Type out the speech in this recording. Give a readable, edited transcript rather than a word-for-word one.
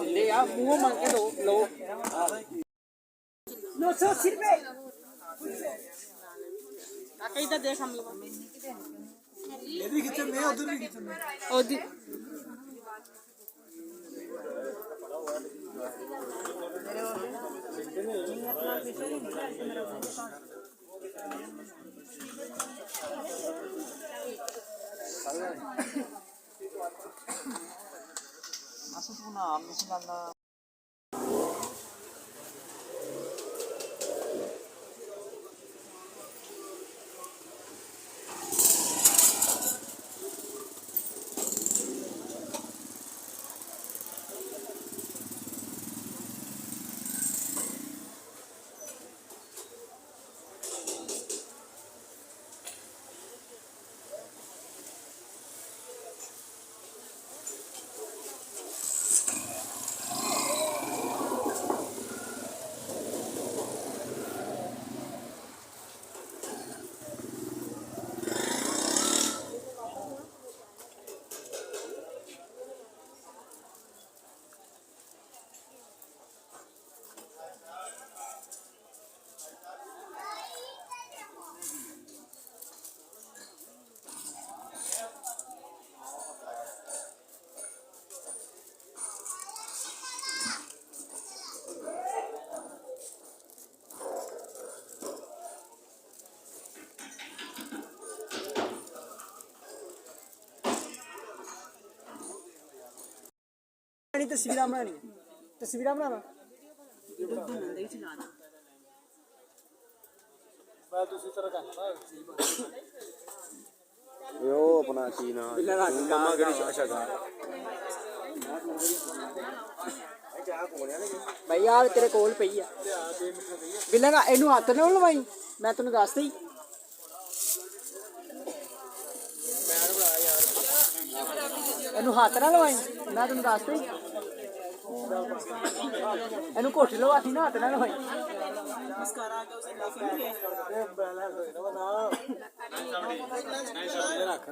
ले आ मुंह मांग के लो 980 रुपए काका इधर देख हम लोग इधर भी किचन में उधर भी किचन में उधर masuk puna misalnya तस्वीर बनानी तस्वीर बनाना यो अपना चीना मम्मा गड़ी अच्छा था भाई यार तेरे कोल पई है बिल्ला एनू हाथ ना लवाई मैं तेन दसदा ही एनू हाथ ना लवाई मैं तेन दसदा ही ਇਹਨੂੰ ਕੋਠੀ ਲਵਾਤੀ ਨਾ ਹੱਥ ਨਾਲ ਹੋਈ ਮਸਕਾਰਾ ਆ ਕੇ ਉਸੇ ਰੱਖ